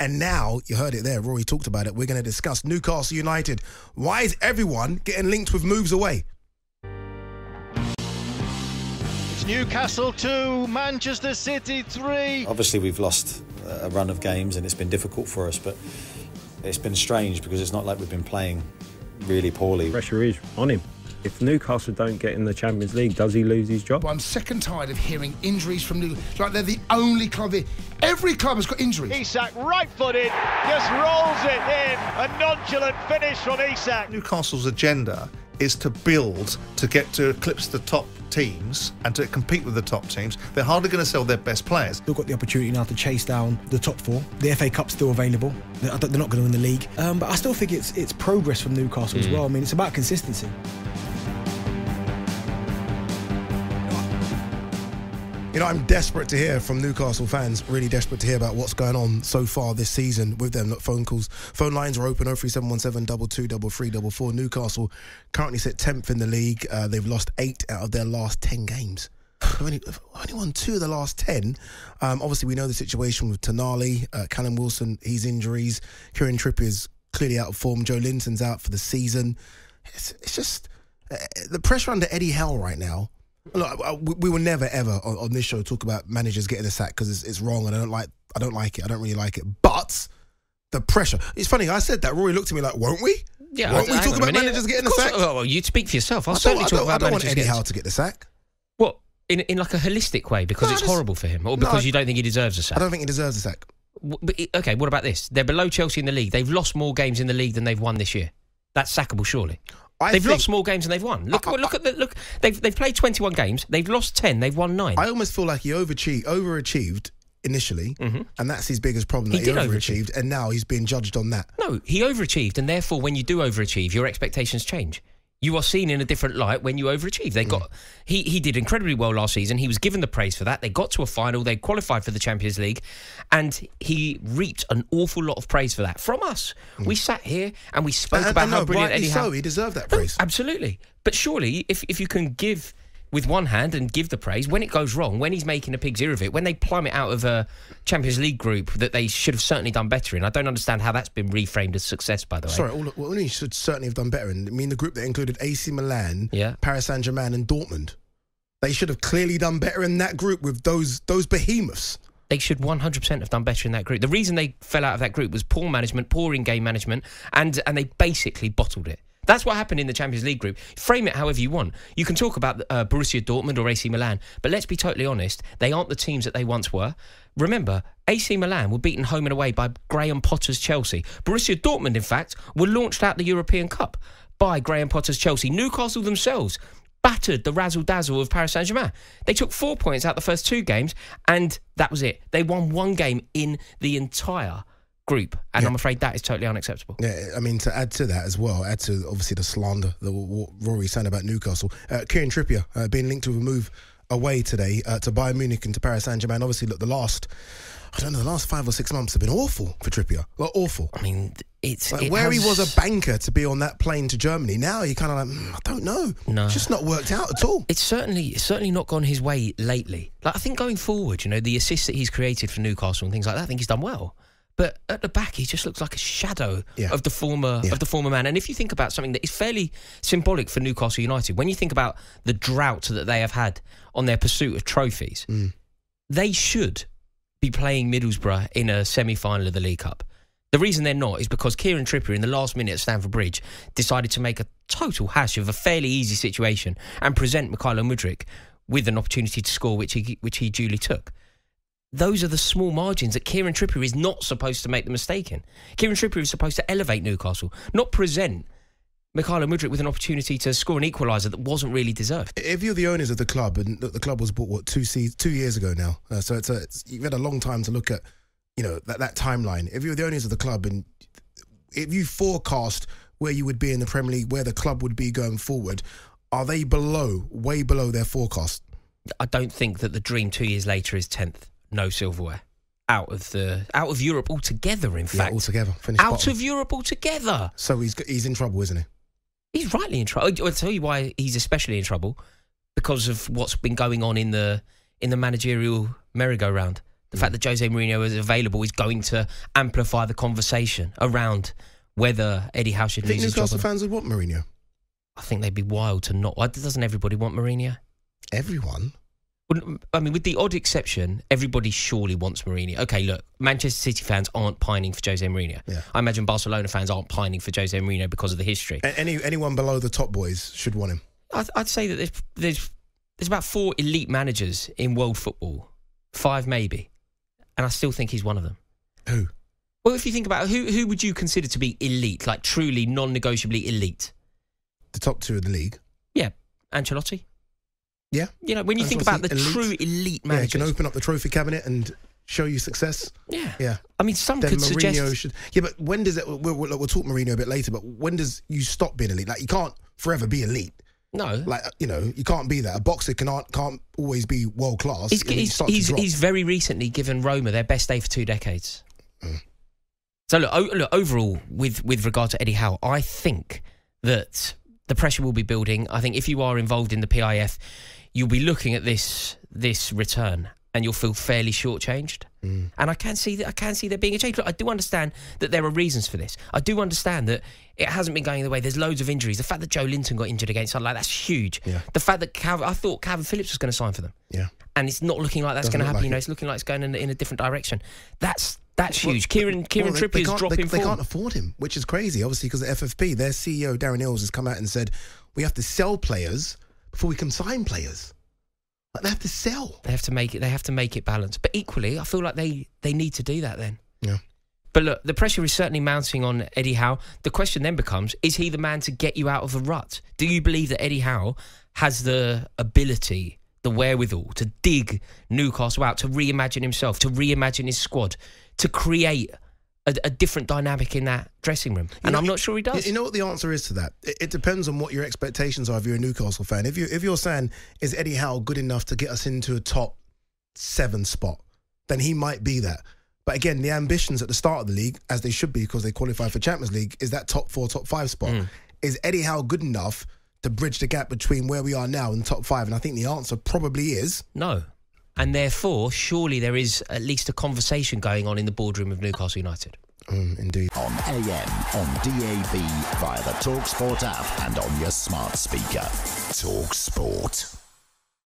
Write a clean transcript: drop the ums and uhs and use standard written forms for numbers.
And now, you heard it there, Rory talked about it, we're going to discuss Newcastle United. Why is everyone getting linked with moves away? It's Newcastle 2, Manchester City 3. Obviously we've lost a run of games and it's been difficult for us, but it's been strange because it's not like we've been playing really poorly. Pressure is on him. If Newcastle don't get in the Champions League, does he lose his job? But I'm sick and tired of hearing injuries from Newcastle. It's like they're the only club here. Every club has got injuries. Isak right-footed, just rolls it in. A nonchalant finish from Isak. Newcastle's agenda is to build to get to eclipse the top teams and to compete with the top teams. They're hardly going to sell their best players. They've got the opportunity now to chase down the top four. The FA Cup's still available. They're not going to win the league. But I still think it's progress from Newcastle as well. I mean, it's about consistency. You know, I'm desperate to hear from Newcastle fans, really desperate to hear about what's going on so far this season with them. Phone lines are open, 03717 223344. Newcastle currently sit 10th in the league. They've lost 8 out of their last 10 games. They've only won 2 of the last 10. Obviously, we know the situation with Tonali, Callum Wilson, his injuries. Kieran Trippier's clearly out of form. Joe Linton's out for the season. It's just the pressure under Eddie Howe right now. Look, we will never ever on this show talk about managers getting the sack because it's wrong and I don't like it. I don't really like it. But the pressure. It's funny. I said that. Rory looked at me like, "Won't we? Yeah, won't we talk about managers getting the sack?" Well, you'd speak for yourself. I'll I certainly talk about I don't managers want Eddie Howe to get the sack. What? In like a holistic way because it's horrible for him, or because you don't think he deserves a sack? I don't think he deserves a sack. Okay, what about this? They're below Chelsea in the league. They've lost more games in the league than they've won this year. That's sackable, surely. They've lost more games than they've won. Look. They've played 21 games. They've lost 10. They've won 9. I almost feel like he overachieved initially, and that's his biggest problem. He did overachieved, and now he's being judged on that. No, he overachieved, and therefore, when you do overachieve, your expectations change. You are seen in a different light when you overachieve. He did incredibly well last season. He was given the praise for that. They got to a final. They qualified for the Champions League. And he reaped an awful lot of praise for that from us. We sat here and we spoke about how brilliant Eddie Howe... He deserved that praise. Absolutely. But surely, if you can give with one hand and give the praise, when it goes wrong, when he's making a pig's ear of it, when they plummet out of a Champions League group that they should have certainly done better in, I don't understand how that's been reframed as success, by the way. Sorry, all he should certainly have done better in, I mean, the group that included AC Milan, Paris Saint-Germain and Dortmund. They should have clearly done better in that group with those behemoths. They should 100% have done better in that group. The reason they fell out of that group was poor management, poor in-game management, and they basically bottled it. That's what happened in the Champions League group. Frame it however you want. You can talk about Borussia Dortmund or AC Milan, but let's be totally honest, they aren't the teams that they once were. Remember, AC Milan were beaten home and away by Graham Potter's Chelsea. Borussia Dortmund, in fact, were launched out the European Cup by Graham Potter's Chelsea. Newcastle themselves battered the razzle-dazzle of Paris Saint-Germain. They took 4 points out the first 2 games, and that was it. They won 1 game in the entire group, and I'm afraid that is totally unacceptable. Yeah, I mean, to add to that as well, add to obviously the slander that Rory saying about Newcastle, Kieran Trippier being linked to a move away today to Bayern Munich and to Paris Saint-Germain. Obviously, look, the last 5 or 6 months have been awful for Trippier. Like, awful. I mean, he was a banker to be on that plane to Germany. Now you're kind of like, I don't know. No. It's just not worked out at all. It's certainly not gone his way lately. Like, I think going forward, the assists that he's created for Newcastle and things like that, I think he's done well. But at the back, he just looks like a shadow of the former man. And if you think about something that is fairly symbolic for Newcastle United, when you think about the drought that they have had on their pursuit of trophies, they should be playing Middlesbrough in a semi-final of the League Cup. The reason they're not is because Kieran Trippier, in the last minute at Stamford Bridge, decided to make a total hash of a fairly easy situation and present Mykhailo Mudryk with an opportunity to score, which he duly took. Those are the small margins that Kieran Trippier is not supposed to make the mistake in. Kieran Trippier is supposed to elevate Newcastle, not present Mykhailo Mudryk with an opportunity to score an equaliser that wasn't really deserved. If you're the owners of the club, and the club was bought, 2 years ago now, so you've had a long time to look at, that timeline. If you're the owners of the club and if you forecast where you would be in the Premier League, where the club would be going forward, are they way below their forecast? I don't think that the dream 2 years later is 10th. No silverware. Out of Europe altogether, in fact. Altogether. Out of Europe altogether. So he's in trouble, isn't he? He's rightly in trouble. I'll tell you why he's especially in trouble. Because of what's been going on in the managerial merry-go-round. The fact that Jose Mourinho is available is going to amplify the conversation around whether Eddie Howe should lose his job. Newcastle fans would want Mourinho? I think they'd be wild to not. Doesn't everybody want Mourinho? Everyone? I mean, with the odd exception, everybody surely wants Mourinho. Okay, look, Manchester City fans aren't pining for Jose Mourinho. Yeah. I imagine Barcelona fans aren't pining for Jose Mourinho because of the history. Anyone below the top boys should want him. I'd say that there's about 4 elite managers in world football, 5 maybe, and I still think he's one of them. Who? Well, if you think about it, who would you consider to be elite, like truly non-negotiably elite? The top 2 of the league. Yeah, Ancelotti. Yeah. You know, when you think about the true elite managers. Yeah, can open up the trophy cabinet and show you success. Yeah. Yeah. I mean, some then could Mourinho suggest... should... Yeah, but when does it... We'll talk Mourinho a bit later, but when does you stop being elite? Like, you can't forever be elite. No. Like, you know, you can't be that. A boxer can't always be world-class. He's very recently given Roma their best day for 2 decades. So, look, overall, with regard to Eddie Howe, I think that the pressure will be building. I think if you are involved in the PIF, you'll be looking at this return and you'll feel fairly shortchanged. And I can see there being a change. Look, I do understand that there are reasons for this. I do understand that it hasn't been going the way. There's loads of injuries. The fact that Joe Linton got injured against Sunderland, that's huge. Yeah. The fact that I thought Calvin Phillips was going to sign for them. Yeah. And it's not looking like that's going to happen. It's looking like it's going in a different direction. That's huge. Kieran Trippier's dropping form. They can't afford him, which is crazy, obviously, because the FFP, their CEO, Darren Hills, has come out and said, we have to sell players before we can sign players. Like, they have to sell. They have to make it balanced. But equally, I feel like they need to do that then. Yeah. But look, the pressure is certainly mounting on Eddie Howe. The question then becomes, is he the man to get you out of a rut? Do you believe that Eddie Howe has the ability, the wherewithal to dig Newcastle out, to reimagine himself, to reimagine his squad, to create a different dynamic in that dressing room? And I'm not sure he does. You know what the answer is to that? It depends on what your expectations are if you're a Newcastle fan. If you're saying, is Eddie Howe good enough to get us into a top 7 spot, then he might be that. But again, the ambitions at the start of the league, as they should be because they qualify for Champions League, is that top 4, top 5 spot. Is Eddie Howe good enough to bridge the gap between where we are now and the top 5? And I think the answer probably is... no. And therefore, surely there is at least a conversation going on in the boardroom of Newcastle United. Indeed. On AM, on DAB, via the talkSPORT app and on your smart speaker. talkSPORT.